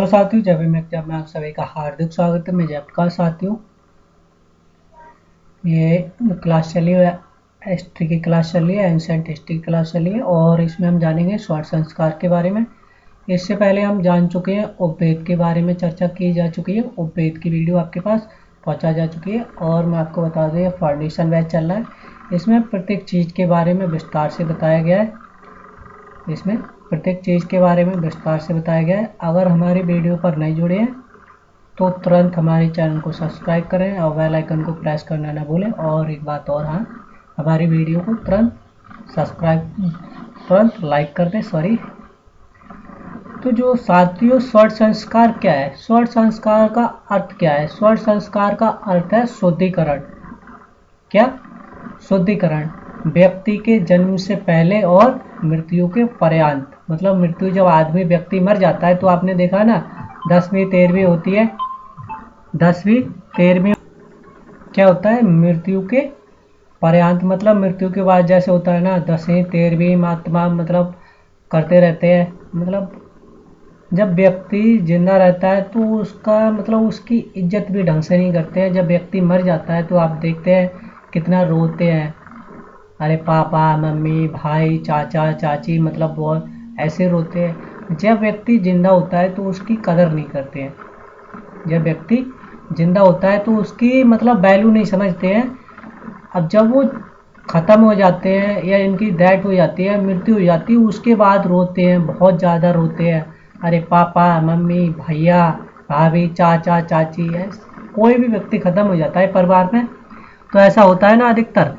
Hello साथियों, जब मैं आप सभी का हार्दिक स्वागत है। मैं जयप्रकाश साथियों, ये क्लास चली है, हिस्ट्री की क्लास चली है, एंशिएंट हिस्ट्री की क्लास चली है और इसमें हम जानेंगे स्वर्ण संस्कार के बारे में। इससे पहले हम जान चुके हैं उपवेद के बारे में, चर्चा की जा चुकी है। उपवेद की वीडियो आपके पास पहुंचा जा चुकी है और मैं आपको बता दें फाउंडेशन बैच चल रहा है। इसमें प्रत्येक चीज़ के बारे में विस्तार से बताया गया है। इसमें प्रत्येक चीज़ के बारे में विस्तार से बताया गया है। अगर हमारी वीडियो पर नहीं जुड़े हैं तो तुरंत हमारे चैनल को सब्सक्राइब करें और बेल आइकन को प्रेस करना ना भूलें। और एक बात और, हाँ, हमारी वीडियो को तुरंत लाइक कर दें। तो जो साथियों, स्वर्ण संस्कार क्या है? स्वर्ण संस्कार का अर्थ क्या है? स्वर्ण संस्कार का अर्थ है शुद्धिकरण। क्या? शुद्धिकरण। व्यक्ति के जन्म से पहले और मृत्यु के पर्यंत, मतलब मृत्यु, जब आदमी व्यक्ति मर जाता है तो आपने देखा ना 10वीं 13वीं होती है। 10वीं 13वीं क्या होता है? मृत्यु के पर्यंत, मतलब मृत्यु के बाद जैसे होता है ना 10वीं 13वीं महात्मा, मतलब करते रहते हैं। मतलब जब व्यक्ति जिंदा रहता है तो उसका मतलब उसकी इज्जत भी ढंग से नहीं करते हैं। जब व्यक्ति मर जाता है तो आप देखते हैं कितना रोते हैं। अरे पापा मम्मी भाई चाचा चाची, मतलब बहुत ऐसे रोते हैं। जब व्यक्ति जिंदा होता है तो उसकी कदर नहीं करते हैं। जब व्यक्ति जिंदा होता है तो उसकी मतलब वैल्यू नहीं समझते हैं। अब जब वो ख़त्म हो जाते हैं या इनकी डेथ हो जाती है, मृत्यु हो जाती है, उसके बाद रोते हैं, बहुत ज़्यादा रोते हैं। अरे पापा मम्मी भैया भाभी चाचा चाची है, कोई भी व्यक्ति ख़त्म हो जाता है परिवार में तो ऐसा होता है ना अधिकतर।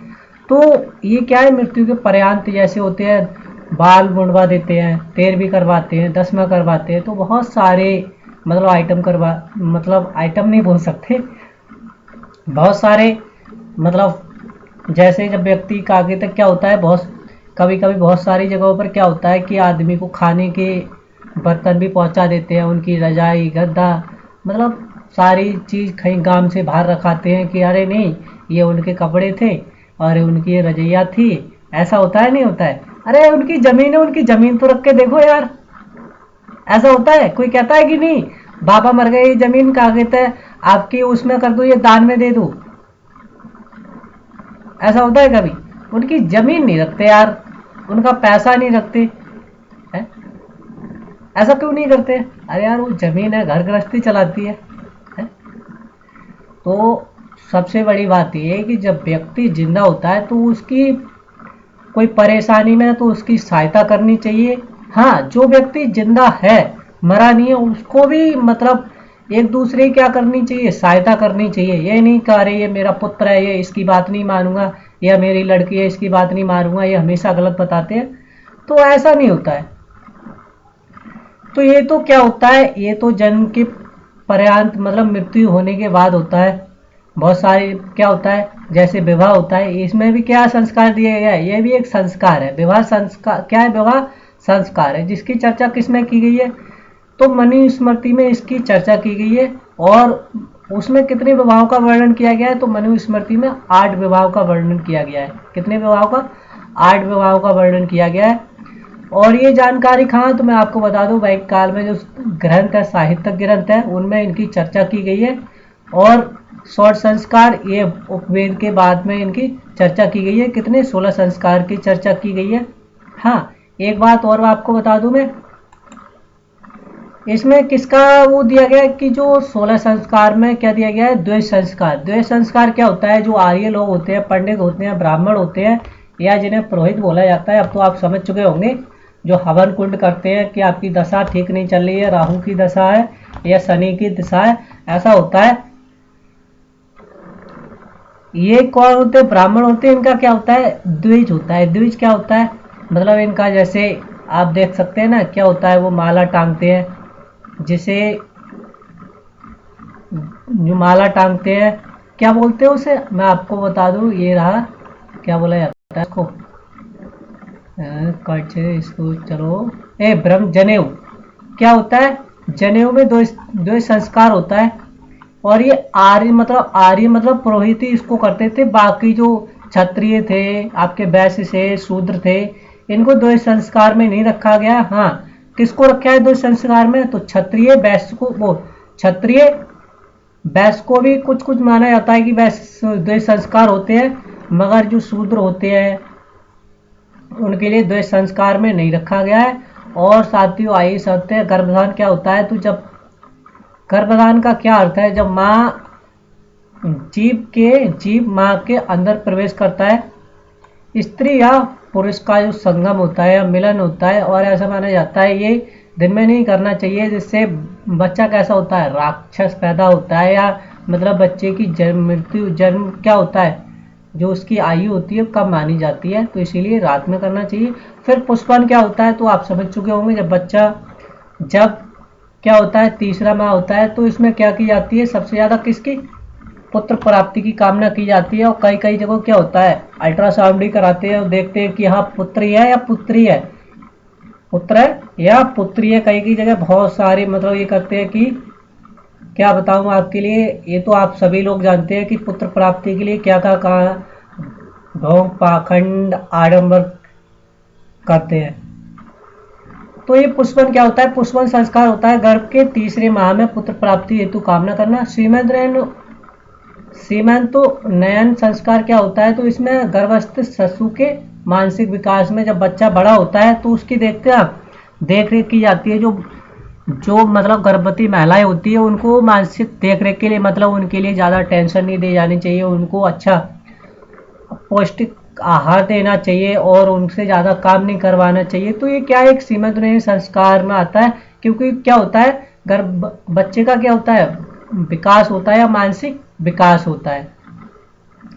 तो ये क्या है, मृत्यु के पर्यंत जैसे होते हैं, बाल मुंडवा देते हैं, 13वीं करवाते हैं, 10वां करवाते हैं, तो बहुत सारे मतलब मतलब आइटम नहीं बोल सकते, बहुत सारे मतलब जैसे जब व्यक्ति का आगे तक क्या होता है, बहुत कभी कभी बहुत सारी जगहों पर क्या होता है कि आदमी को खाने के बर्तन भी पहुंचा देते हैं, उनकी रजाई गद्दा, मतलब सारी चीज़ कहीं गांव से बाहर रखाते हैं कि अरे नहीं ये उनके कपड़े थे और उनकी ये रजैया थी। ऐसा होता है नहीं होता है? अरे उनकी ज़मीन है, उनकी ज़मीन तो रख के देखो यार। ऐसा होता है? कोई कहता है कि नहीं बाबा मर गए, ये ज़मीन का कहते हैं आपकी उसमें कर दो, ये दान में दे दो। ऐसा होता है कभी? उनकी ज़मीन नहीं रखते यार, उनका पैसा नहीं रखते है? ऐसा क्यों नहीं करते? अरे यार वो ज़मीन है, घर गृहस्थी चलाती है? तो सबसे बड़ी बात यह है कि जब व्यक्ति जिंदा होता है तो उसकी कोई परेशानी में है तो उसकी सहायता करनी चाहिए। हाँ, जो व्यक्ति जिंदा है, मरा नहीं है, उसको भी मतलब एक दूसरे की क्या करनी चाहिए, सहायता करनी चाहिए। ये नहीं कह रहे ये मेरा पुत्र है, ये इसकी बात नहीं मानूंगा, या मेरी लड़की है इसकी बात नहीं मानूंगा, ये हमेशा गलत बताते हैं। तो ऐसा नहीं होता है। तो ये तो क्या होता है, ये तो जन्म के पर्यंत मतलब मृत्यु होने के बाद होता है। बहुत सारे क्या होता है, जैसे विवाह होता है, इसमें भी क्या संस्कार दिया गया है? ये भी एक संस्कार है। विवाह संस्कार क्या है? विवाह संस्कार है, जिसकी चर्चा किसमें की गई है? तो मनुस्मृति में इसकी चर्चा की गई है। और उसमें कितने विवाहों का वर्णन किया गया है? तो मनुस्मृति में 8 विवाहों का वर्णन किया गया है। कितने विवाहों का? 8 विवाहों का वर्णन किया गया है। और ये जानकारी कहाँ, तो मैं आपको बता दूं, वैदिक काल में जो ग्रंथ है, साहित्यिक ग्रंथ है, उनमें इनकी चर्चा की गई है। और स्वर्ण संस्कार ये उपवेद के बाद में इनकी चर्चा की गई है। कितने? 16 संस्कार की चर्चा की गई है। हाँ, एक बात और आपको बता दूं मैं, इसमें किसका वो दिया गया है कि जो 16 संस्कार में क्या दिया गया है? द्वैत संस्कार। द्वैत संस्कार क्या होता है? जो आर्य लोग होते हैं, पंडित होते हैं, ब्राह्मण होते हैं, या जिन्हें पुरोहित बोला जाता है, अब तो आप समझ चुके होंगे, जो हवन कुंड करते हैं कि आपकी दशा ठीक नहीं चल रही है, राहु की दशा है या शनि की दशा है, ऐसा होता है। ये कौन होते हैं? ब्राह्मण होते हैं। इनका क्या होता है? द्विज होता है। द्विज क्या होता है? मतलब इनका जैसे आप देख सकते हैं ना, क्या होता है, वो माला टांगते हैं, जिसे जो माला टांगते हैं क्या बोलते हैं उसे, मैं आपको बता दूं, ये रहा, क्या बोला जाता है इसको, कट इसको, चलो, ब्रह्म जनेऊ। क्या होता है? जनेऊ में दो संस्कार होता है। और ये आर्य मतलब पुरोहित ही इसको करते थे। बाकी जो क्षत्रिय थे, आपके वैश्य से शूद्र थे, इनको दो संस्कार में नहीं रखा गया। हाँ, किसको रखा है द्वैत संस्कार में? तो क्षत्रिय वैश्य को, वो क्षत्रिय वैश्य को भी कुछ कुछ माना जाता है कि वैश्य द्वैत संस्कार होते हैं, मगर जो शूद्र होते हैं उनके लिए द्वैत संस्कार में नहीं रखा गया है। और साथियों आइए समझते हैं गर्भधान क्या होता है। तो जब गर्भधान का क्या अर्थ है? जब माँ जीव माँ के अंदर प्रवेश करता है, स्त्री या पुरुष का जो संगम होता है या मिलन होता है, और ऐसा माना जाता है ये दिन में नहीं करना चाहिए, जिससे बच्चा कैसा होता है? राक्षस पैदा होता है, या मतलब बच्चे की जन्म क्या होता है, जो उसकी आयु होती है कम मानी जाती है, तो इसीलिए रात में करना चाहिए। फिर पुष्पन क्या होता है? तो आप समझ चुके होंगे, जब क्या होता है, तीसरा माह होता है, तो इसमें क्या की जाती है? सबसे ज्यादा किसकी? पुत्र प्राप्ति की कामना की जाती है। और कई कई जगह क्या होता है, अल्ट्रासाउंड भी कराते हैं और देखते हैं कि हाँ पुत्री है या पुत्री है, पुत्र है या पुत्री है। कई कई जगह बहुत सारी मतलब ये करते हैं कि क्या बताऊं आपके लिए, ये तो आप सभी लोग जानते हैं कि पुत्र प्राप्ति के लिए क्या क्या कहा, ढोंग पाखंड आडंबर करते हैं। तो ये पुष्पन क्या होता है? पुष्पन संस्कार होता है गर्भ के तीसरे माह में पुत्र प्राप्ति हेतु कामना करना। सीमंतो नयन संस्कार क्या होता है? तो इसमें गर्भस्थ शिशु के मानसिक विकास में जब बच्चा बड़ा होता है तो उसकी देख रेख की जाती है। जो मतलब गर्भवती महिलाएं होती है उनको मानसिक देख रेख के लिए मतलब उनके लिए ज़्यादा टेंशन नहीं दी जानी चाहिए, उनको अच्छा पौष्टिक आहार देना चाहिए और उनसे ज़्यादा काम नहीं करवाना चाहिए। तो ये क्या एक सीमित नहीं संस्कार में आता है, क्योंकि क्या होता है बच्चे का क्या होता है? विकास होता है या मानसिक विकास होता है,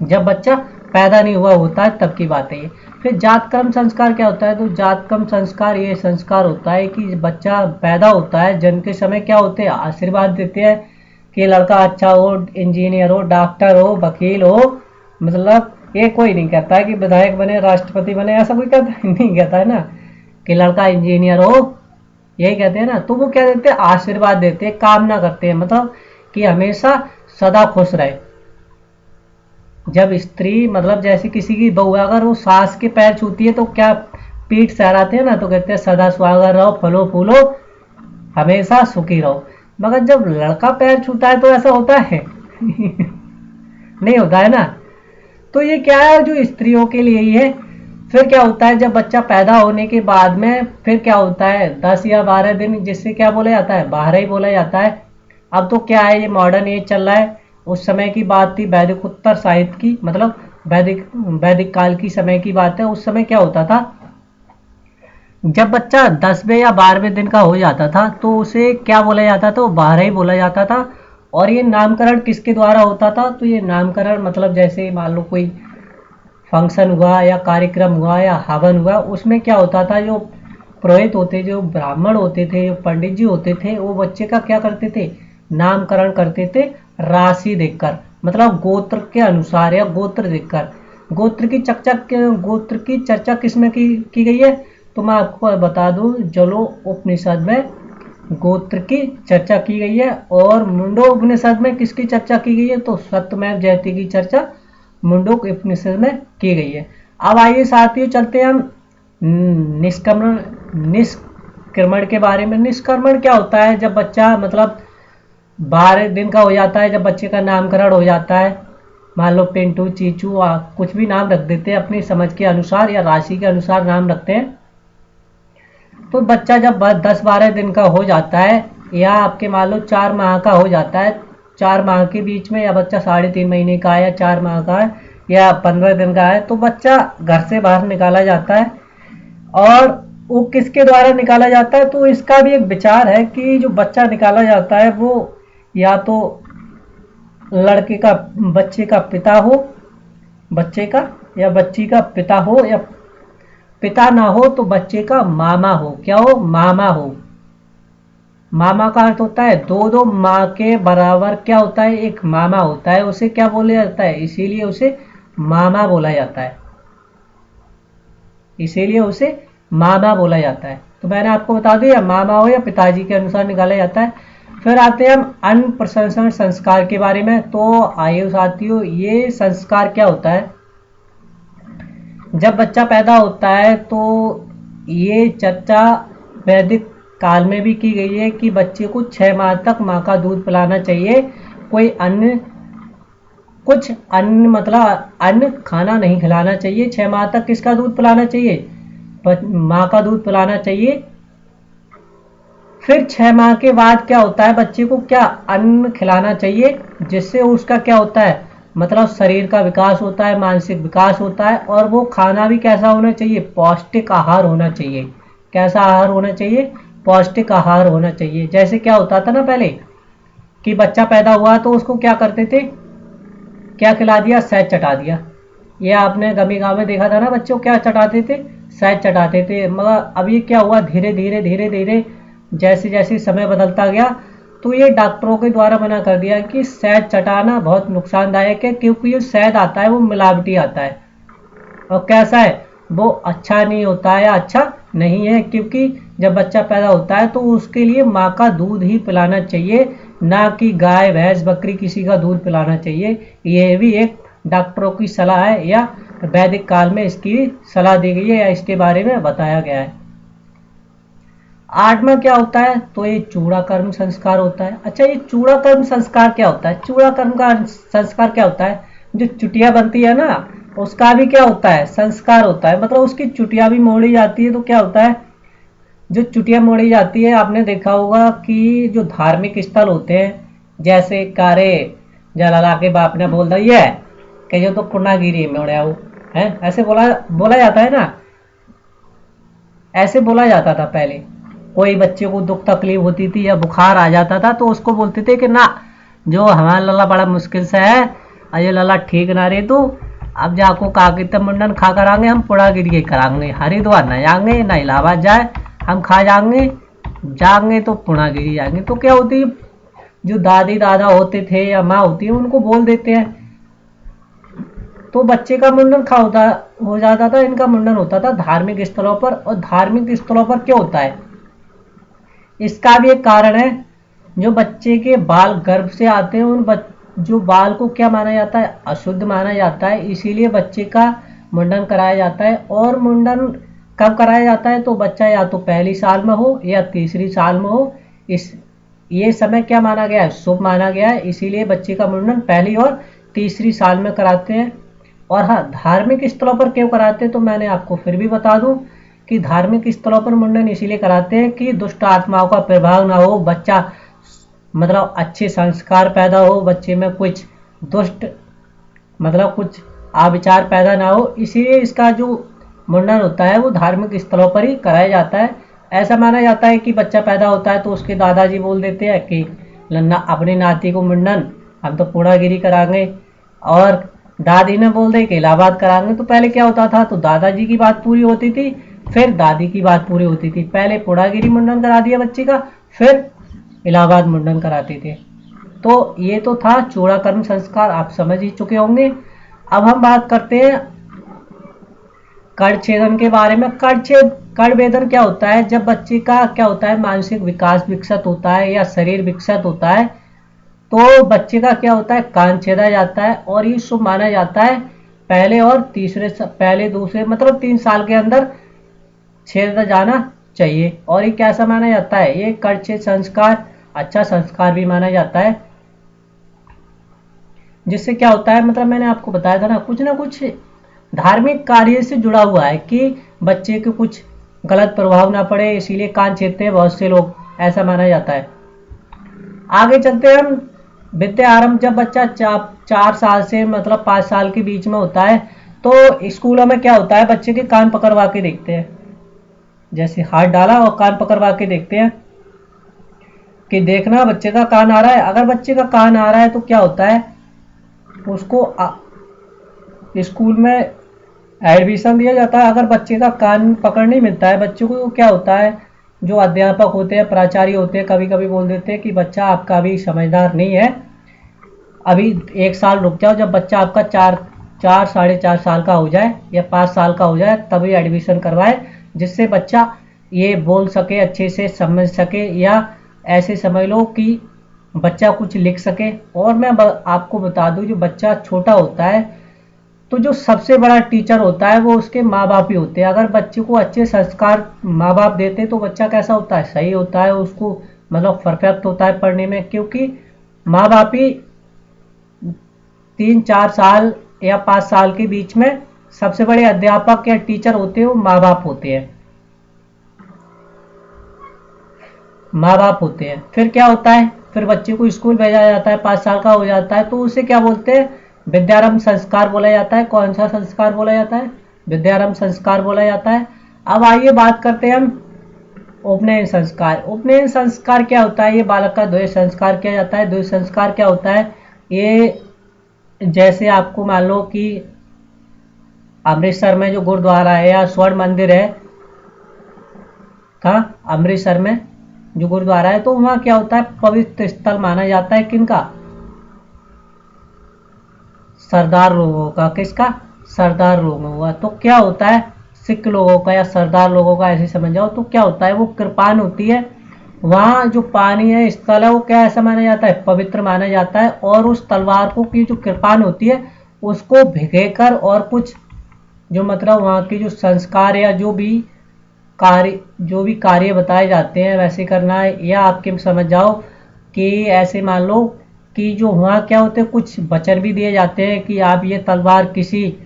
जब बच्चा पैदा नहीं हुआ होता है तब की बात है ये। फिर जात कर्म संस्कार क्या होता है? तो जात कर्म संस्कार ये संस्कार होता है कि बच्चा पैदा होता है, जन्म के समय क्या होते हैं? आशीर्वाद देते हैं कि लड़का अच्छा हो, इंजीनियर हो, डॉक्टर हो, वकील हो। मतलब ये कोई नहीं कहता है कि विधायक बने, राष्ट्रपति बने, ऐसा कोई नहीं कहता है ना कि लड़का इंजीनियर हो, यही कहते हैं ना। तो वो क्या देते हैं? आशीर्वाद देते हैं, कामना करते हैं, मतलब कि हमेशा सदा खुश रहे। जब स्त्री मतलब जैसे किसी की बहू अगर वो सास के पैर छूती है तो क्या पीठ सहराते हैं ना, तो कहते हैं सदा सुहागर रहो, फलो फूलो, हमेशा सुखी रहो। मगर जब लड़का पैर छूता है तो ऐसा होता है नहीं होता है ना। तो ये क्या है, जो स्त्रियों के लिए ही है। फिर क्या होता है, जब बच्चा पैदा होने के बाद में फिर क्या होता है 10 या 12 दिन, जिससे क्या बोला जाता है? बारह ही बोला जाता है। अब तो क्या है, ये मॉडर्न एज चल रहा है। उस समय की बात थी वैदिक उत्तर साहित्य की, मतलब वैदिक काल की समय की बात है। उस समय क्या होता था, जब बच्चा 10वें या 12वें दिन का हो जाता था तो उसे क्या बोला जाता था? वो 12 ही बोला जाता था। और ये नामकरण किसके द्वारा होता था? तो ये नामकरण मतलब जैसे मान लो कोई फंक्शन हुआ या कार्यक्रम हुआ या हवन हुआ, उसमें क्या होता था, जो पुरोहित होते, जो ब्राह्मण होते थे, जो पंडित जी होते थे, वो बच्चे का क्या करते थे? नामकरण करते थे राशि देखकर, मतलब गोत्र के अनुसार या गोत्र देखकर। गोत्र की चर्चा किसमें की गई है? तो मैं आपको बता दूं, जलो उपनिषद में गोत्र की चर्चा की गई है। और मुंडो उपनिषद में किसकी चर्चा की गई है? तो सत्यमेव जयते की चर्चा मुंडो उपनिषद में की गई है। अब आइए साथियों चलते हैं हम निष्क्रमण के बारे में। निष्क्रमण क्या होता है? जब बच्चा मतलब 12 दिन का हो जाता है, जब बच्चे का नामकरण हो जाता है, मान लो पिंटू, चीचू, कुछ भी नाम रख देते हैं अपनी समझ के अनुसार या राशि के अनुसार नाम रखते हैं। तो बच्चा जब 10-12 दिन का हो जाता है या आपके मान लो 4 माह का हो जाता है, 4 माह के बीच में, या बच्चा 3.5 महीने का है या 4 माह का है या 15 दिन का है, तो बच्चा घर से बाहर निकाला जाता है। और वो किसके द्वारा निकाला जाता है? तो इसका भी एक विचार है कि जो बच्चा निकाला जाता है वो या तो लड़के का बच्चे का पिता हो, बच्चे का या बच्ची का पिता हो, या पिता ना हो तो बच्चे का मामा हो। क्या हो? मामा हो। मामा का अर्थ होता है दो माँ के बराबर क्या होता है? एक मामा होता है, उसे क्या बोला जाता है? इसीलिए उसे मामा बोला जाता है, इसीलिए उसे मामा बोला जाता है। तो मैंने आपको बता दिया, मामा हो या पिताजी के अनुसार निकाला जाता है। फिर आते हैं हम अन्न प्रशंसन संस्कार के बारे में। तो आइए साथियों, ये संस्कार क्या होता है? जब बच्चा पैदा होता है तो ये चर्चा वैदिक काल में भी की गई है कि बच्चे को 6 माह तक माँ का दूध पिलाना चाहिए। कोई अन्य कुछ अन्य मतलब अन्य खाना नहीं खिलाना चाहिए। 6 माह तक किसका दूध पिलाना चाहिए? माँ का दूध पिलाना चाहिए। फिर 6 माह के बाद क्या होता है, बच्चे को क्या अन्न खिलाना चाहिए, जिससे उसका क्या होता है, मतलब शरीर का विकास होता है, मानसिक विकास होता है। और वो खाना भी कैसा होना चाहिए? पौष्टिक आहार होना चाहिए। कैसा आहार होना चाहिए? पौष्टिक आहार होना चाहिए। जैसे क्या होता था ना पहले, कि बच्चा पैदा हुआ तो उसको क्या करते थे, क्या खिला दिया? शहद चटा दिया। ये आपने गमी गाँव में देखा था ना, बच्चों क्या चटाते थे? शहद चटाते थे। मगर अब ये क्या हुआ, धीरे धीरे धीरे धीरे जैसे जैसे समय बदलता गया तो ये डॉक्टरों के द्वारा मना कर दिया कि शहद चटाना बहुत नुकसानदायक है, क्योंकि ये शहद आता है वो मिलावटी आता है। और कैसा है, वो अच्छा नहीं होता है, अच्छा नहीं है। क्योंकि जब बच्चा पैदा होता है तो उसके लिए माँ का दूध ही पिलाना चाहिए, ना कि गाय भैंस बकरी किसी का दूध पिलाना चाहिए। ये भी एक डॉक्टरों की सलाह है, या वैदिक काल में इसकी सलाह दी गई है, या इसके बारे में बताया गया है। 8वां क्या होता है, तो ये चूड़ा कर्म संस्कार होता है। अच्छा, ये चूड़ा कर्म संस्कार क्या होता है? चूड़ा कर्म का संस्कार क्या होता है? जो चुटिया बनती है ना, उसका भी क्या होता है? संस्कार होता है। मतलब उसकी चुटिया भी मोड़ी जाती है। तो क्या होता है, जो चुटिया मोड़ी जाती है, आपने देखा होगा कि जो धार्मिक स्थल होते हैं, जैसे कारे जलाला के बाप ने बोल दिया है कि जो तो पूर्णागिरी में उड़ा है, ऐसे बोला बोला जाता है ना, ऐसे बोला जाता था पहले। कोई बच्चे को दुख तकलीफ होती थी या बुखार आ जाता था तो उसको बोलते थे कि ना, जो हमारा लल्ला बड़ा मुश्किल से है, अजय लल्ला ठीक ना रहे तो अब जाको काकित मुंडन खा करांगे, हम पुड़ागिरी करांगे, हरिद्वार ना जाएंगे ना इलाहाबाद जाए, हम खा जाएंगे, जाएंगे तो पुणागिरी जाएंगे। तो क्या होती है, जो दादी दादा होते थे या माँ होती है उनको बोल देते हैं, तो बच्चे का मुंडन खा होता हो जाता था। इनका मुंडन होता था धार्मिक स्थलों पर। और धार्मिक स्थलों पर क्या होता है, इसका भी एक कारण है। जो बच्चे के बाल गर्भ से आते हैं, उन जो बाल को क्या माना जाता है? अशुद्ध माना जाता है। इसीलिए बच्चे का मुंडन कराया जाता है। और मुंडन कब कराया जाता है, तो बच्चा या तो पहली साल में हो या तीसरी साल में हो। इस ये समय क्या माना गया है? शुभ माना गया है। इसीलिए बच्चे का मुंडन पहली और तीसरी साल में कराते हैं। और हाँ, धार्मिक स्थलों पर क्यों कराते हैं, तो मैंने आपको फिर भी बता दूं कि धार्मिक स्थलों पर मुंडन इसीलिए कराते हैं कि दुष्ट आत्माओं का प्रभाव ना हो, बच्चा मतलब अच्छे संस्कार पैदा हो, बच्चे में कुछ दुष्ट मतलब कुछ आविचार पैदा ना हो। इसीलिए इसका जो मुंडन होता है वो धार्मिक स्थलों पर ही कराया जाता है। ऐसा माना जाता है कि बच्चा पैदा होता है तो उसके दादाजी बोल देते हैं कि लन्ना अपनी नाती को मुंडन हम तो पूर्णागिरी कराएंगे, और दादी ने बोल दे कि इलाहाबाद कराएंगे। तो पहले क्या होता था, तो दादाजी की बात पूरी होती थी, फिर दादी की बात पूरी होती थी। पहले पूर्णागिरी मुंडन करा दिया बच्चे का, फिर इलाहाबाद मुंडन कराते थे। तो ये तो था चूड़ा कर्म संस्कार, आप समझ ही चुके होंगे। अब हम बात करते हैं कर्ण छेदन के बारे में। कर्ण वेदन क्या होता है, जब बच्चे का क्या होता है, मानसिक विकास विकसित होता है या शरीर विकसित होता है, तो बच्चे का क्या होता है, कान छेदा जाता है। और ये शुभ माना जाता है। पहले दूसरे मतलब 3 साल के अंदर छेदा जाना चाहिए। और ये कैसा माना जाता है, ये कर्ण संस्कार अच्छा संस्कार भी माना जाता है। जिससे क्या होता है, मतलब मैंने आपको बताया था ना कुछ धार्मिक कार्य से जुड़ा हुआ है कि बच्चे को कुछ गलत प्रभाव ना पड़े, इसीलिए कान छेदते हैं बहुत से लोग, ऐसा माना जाता है। आगे चलते हैं हम। विद्या आरंभ जब बच्चा 4 साल से मतलब 5 साल के बीच में होता है, तो स्कूलों में क्या होता है, बच्चे के कान पकड़वा के देखते हैं। जैसे हाथ डाला और कान पकड़वा के देखते हैं कि देखना बच्चे का कान आ रहा है। अगर बच्चे का कान आ रहा है तो क्या होता है, उसको स्कूल में एडमिशन दिया जाता है। अगर बच्चे का कान पकड़ नहीं मिलता है, बच्चों को क्या होता है, जो अध्यापक होते हैं, प्राचार्य होते हैं, कभी कभी बोल देते हैं कि बच्चा आपका अभी समझदार नहीं है, अभी 1 साल रुक जाओ, जब बच्चा आपका 4-4.5 साल का हो जाए या 5 साल का हो जाए तभी एडमिशन करवाए, जिससे बच्चा ये बोल सके, अच्छे से समझ सके, या ऐसे समझ लो कि बच्चा कुछ लिख सके। और मैं आपको बता दूं, जो बच्चा छोटा होता है तो जो सबसे बड़ा टीचर होता है वो उसके माँ बाप ही होते हैं। अगर बच्चे को अच्छे संस्कार माँ बाप देते हैं तो बच्चा कैसा होता है, सही होता है, उसको मतलब परफेक्ट होता है पढ़ने में, क्योंकि माँ बाप ही 3-4 साल या 5 साल के बीच में सबसे बड़े अध्यापक या टीचर होते हैं, वो माँ बाप होते हैं। माँ बाप होते हैं। फिर क्या होता है, फिर बच्चे को स्कूल भेजा जाता है, 5 साल का हो जाता है तो उसे क्या बोलते हैं, विद्यारंभ संस्कार बोला जाता है। कौन सा संस्कार बोला जाता है, विद्यारंभ संस्कार बोला जाता है। अब आइए बात करते हैं हम उपनयन संस्कार। उपनयन संस्कार क्या होता है, ये बालक का द्वैत संस्कार किया जाता है। द्वैत संस्कार क्या होता है, ये जैसे आपको मान लो कि अमृतसर में जो गुरुद्वारा है या स्वर्ण मंदिर है, कहाँ, अमृतसर में जो गुरुद्वारा है, तो वहाँ क्या होता है, पवित्र स्थल माना जाता है किनका, सरदार लोगों का। किसका, सरदार लोगों का। तो क्या होता है, सिख लोगों का या सरदार लोगों का, ऐसे समझ जाओ। तो क्या होता है, वो कृपान होती है, वहाँ जो पानी है, स्थल है, वो क्या ऐसा माना जाता है, पवित्र माना जाता है। और उस तलवार को की जो कृपान होती है उसको भिगेकर और कुछ जो मतलब वहाँ की जो संस्कार या जो भी कार्य बताए जाते हैं वैसे करना है। या आपके समझ जाओ कि ऐसे मान लो कि जो वहाँ क्या होते हैं, कुछ वचन भी दिए जाते हैं कि आप ये तलवार किसी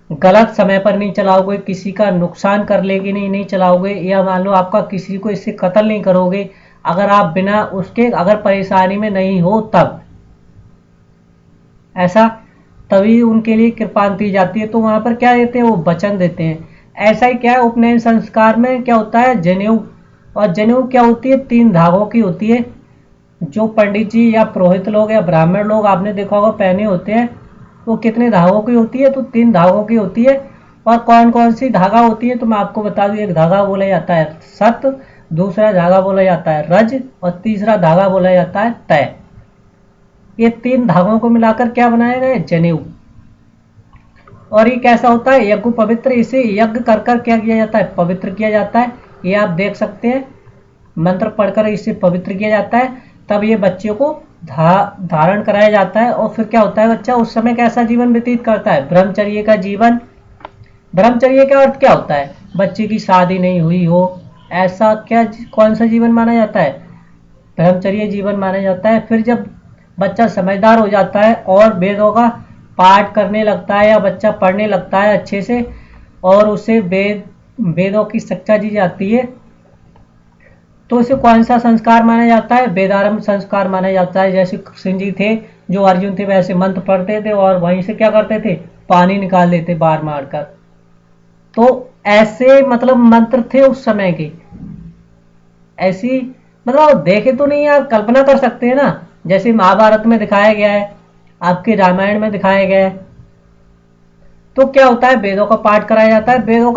गलत समय पर नहीं चलाओगे, किसी का नुकसान कर लेगी नहीं चलाओगे, या मान लो आपका किसी को इससे कत्ल नहीं करोगे, अगर आप बिना उसके अगर परेशानी में नहीं हो तब, ऐसा तभी उनके लिए कृपान दी जाती है। तो वहाँ पर क्या देते हैं, वो वचन देते हैं। ऐसा ही क्या है, उपनयन संस्कार में क्या होता है, जनेऊ। और जनेऊ क्या होती है, 3 धागों की होती है। जो पंडित जी या पुरोहित लोग या ब्राह्मण लोग आपने देखा होगा पहने होते हैं, वो कितने धागों की होती है, तो 3 धागों की होती है। और कौन कौन सी धागा होती है तो मैं आपको बता दूं, एक धागा बोला जाता है सत, दूसरा धागा बोला जाता है रज, और तीसरा धागा बोला जाता है तय। ये 3 धागों को मिलाकर क्या बनाया गया, जनेऊ। और ये कैसा होता है, यज्ञ पवित्र, इसे यज्ञ कर कर क्या किया जाता है, पवित्र किया जाता है। ये आप देख सकते हैं, मंत्र पढ़कर इसे पवित्र किया जाता है। तब ये बच्चे को धारण कराया जाता है। और फिर क्या होता है, बच्चा उस समय कैसा जीवन व्यतीत करता है, ब्रह्मचर्य का जीवन। ब्रह्मचर्य का अर्थ क्या होता है, बच्चे की शादी नहीं हुई हो, ऐसा क्या कौन सा जीवन माना जाता है, ब्रह्मचर्य जीवन माना जाता है। फिर जब बच्चा समझदार हो जाता है और वेदों का पाठ करने लगता है या बच्चा पढ़ने लगता है अच्छे से, और उसे वेदों की शिक्षा दी जाती है, तो उसे कौन सा संस्कार माना जाता है, वेदारंभ संस्कार माना जाता है। जैसे कृष्ण जी थे, जो अर्जुन थे, वैसे मंत्र पढ़ते थे और वहीं से क्या करते थे, पानी निकाल देते बार मारकर। तो ऐसे मतलब मंत्र थे उस समय के। ऐसी मतलब देखे तो नहीं, आप कल्पना कर सकते हैं ना, जैसे महाभारत में दिखाया गया है, आपके रामायण में दिखाया गया है। तो क्या होता है, वेदों का पाठ कराया जाता है। वेदों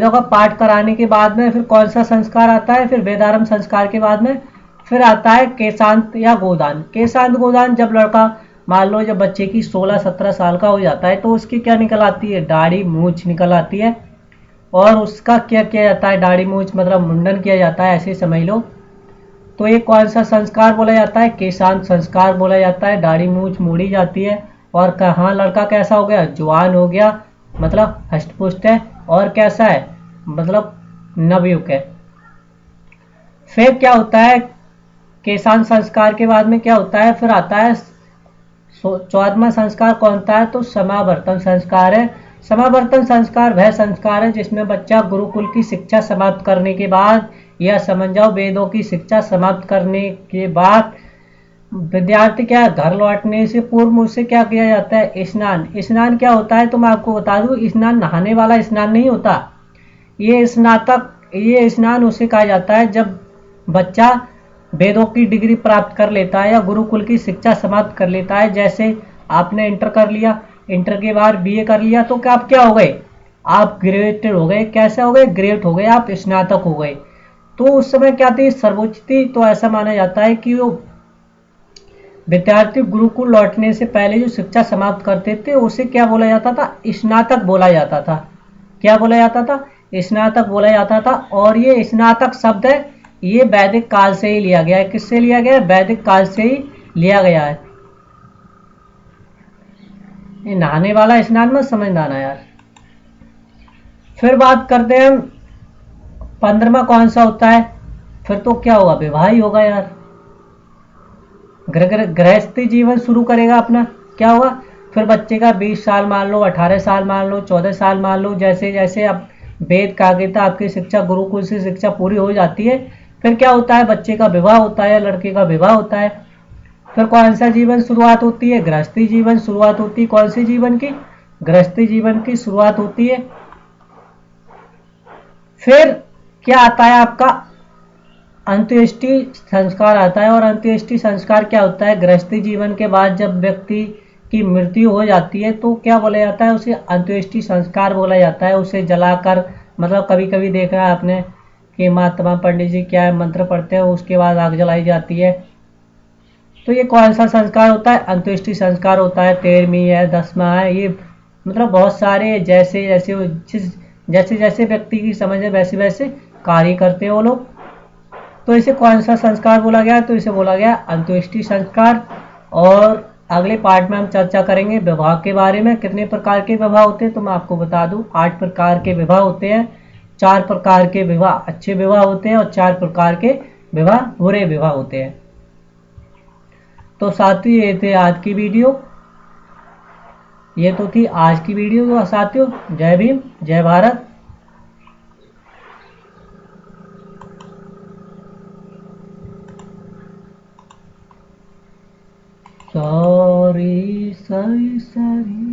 का पाठ कराने के बाद में फिर कौन सा संस्कार आता है, फिर वेदारंभ संस्कार के बाद में फिर आता है केशांत या गोदान। केशांत गोदान जब लड़का मान लो जब बच्चे की 16-17 साल का हो जाता है तो उसकी क्या निकल आती है, दाढ़ी मूछ निकल आती है। और उसका क्या किया जाता है, दाढ़ी मूछ मतलब मुंडन किया जाता है, ऐसे समझ लो। तो ये कौन सा संस्कार बोला जाता है, केशांत संस्कार बोला जाता है। दाढ़ी मूछ मोड़ी जाती है और कहाँ लड़का कैसा हो गया, जवान हो गया, मतलब हष्ट पुष्ट है, और कैसा है, मतलब नवयुवक है। फिर क्या होता है, केशांत संस्कार के बाद में क्या होता है, फिर आता है 14वां संस्कार। कौन सा है, तो समावर्तन संस्कार है। समावर्तन संस्कार वह संस्कार है जिसमें बच्चा गुरुकुल की शिक्षा समाप्त करने के बाद, या समझ जाओ वेदों की शिक्षा समाप्त करने के बाद, विद्यार्थी क्या घर लौटने से पूर्व उससे क्या किया जाता है, स्नान। स्नान क्या होता है तो मैं आपको बता दूं, स्नान नहाने वाला स्नान नहीं होता। ये स्नान उसे कहा जाता है जब बच्चा वेदों की डिग्री प्राप्त कर लेता है या गुरुकुल की शिक्षा समाप्त कर लेता है। जैसे आपने इंटर कर लिया, इंटर के बाद बीए कर लिया, तो क्या आप क्या हो गए, आप ग्रेजुएटेड हो गए। कैसे हो गए, ग्रेजुएट हो गए, आप स्नातक हो गए। तो उस समय क्या थी, सर्वोच्च थी। तो ऐसा माना जाता है कि वो विद्यार्थी गुरुकुल लौटने से पहले जो शिक्षा समाप्त करते थे उसे क्या बोला जाता था, स्नातक बोला जाता था। क्या बोला जाता था, स्नातक बोला जाता था। और ये स्नातक शब्द है, ये वैदिक काल से ही लिया गया है। किससे लिया गया है, वैदिक काल से ही लिया गया है। ये नहाने वाला स्नान मत समझना ना यार। फिर बात करते हैं हम 15वां कौन सा होता है। फिर तो क्या होगा, विवाह ही होगा यार। गृहस्थी जीवन शुरू करेगा अपना, क्या होगा। फिर बच्चे का 20 साल मान लो, 18 साल मान लो, 14 साल मान लो, जैसे जैसे अब वेद कागिता आपकी शिक्षा गुरुकुल से शिक्षा पूरी हो जाती है, फिर क्या होता है, बच्चे का विवाह होता है, लड़के का विवाह होता है। फिर कौन सा जीवन शुरुआत होती है, गृहस्थी जीवन शुरुआत होती है। कौन सी जीवन की, गृहस्थी जीवन की शुरुआत होती है। फिर क्या आता है आपका, अंत्येष्टि संस्कार आता है। और अंत्येष्टि संस्कार क्या होता है, गृहस्थी जीवन के बाद जब व्यक्ति की मृत्यु हो जाती है तो क्या बोला जाता है, उसे अंत्येष्टि संस्कार बोला जाता है। उसे जलाकर, मतलब कभी कभी देखा है आपने कि महात्मा पंडित जी क्या है मंत्र पढ़ते हैं, उसके बाद आग जलाई जाती है। तो ये कौन सा संस्कार होता है, अंत्येष्टि संस्कार होता है। 13वीं है, 10वां है, ये मतलब बहुत सारे जैसे जैसे जैसे जैसे व्यक्ति की समझ है वैसे वैसे कार्य करते हैं वो लोग। तो इसे कौन सा संस्कार बोला गया, तो इसे बोला गया अंत्येष्टि संस्कार। और अगले पार्ट में हम चर्चा करेंगे विवाह के बारे में। कितने प्रकार के विवाह होते हैं तो मैं आपको बता दूं, 8 प्रकार के विवाह होते हैं। 4 प्रकार के विवाह अच्छे विवाह होते हैं और 4 प्रकार के विवाह बुरे विवाह होते हैं। तो साथियों ये थे आज की वीडियो, ये तो थी आज की वीडियो। तो साथियों जय भीम, जय भारत। Sorry sorry sorry.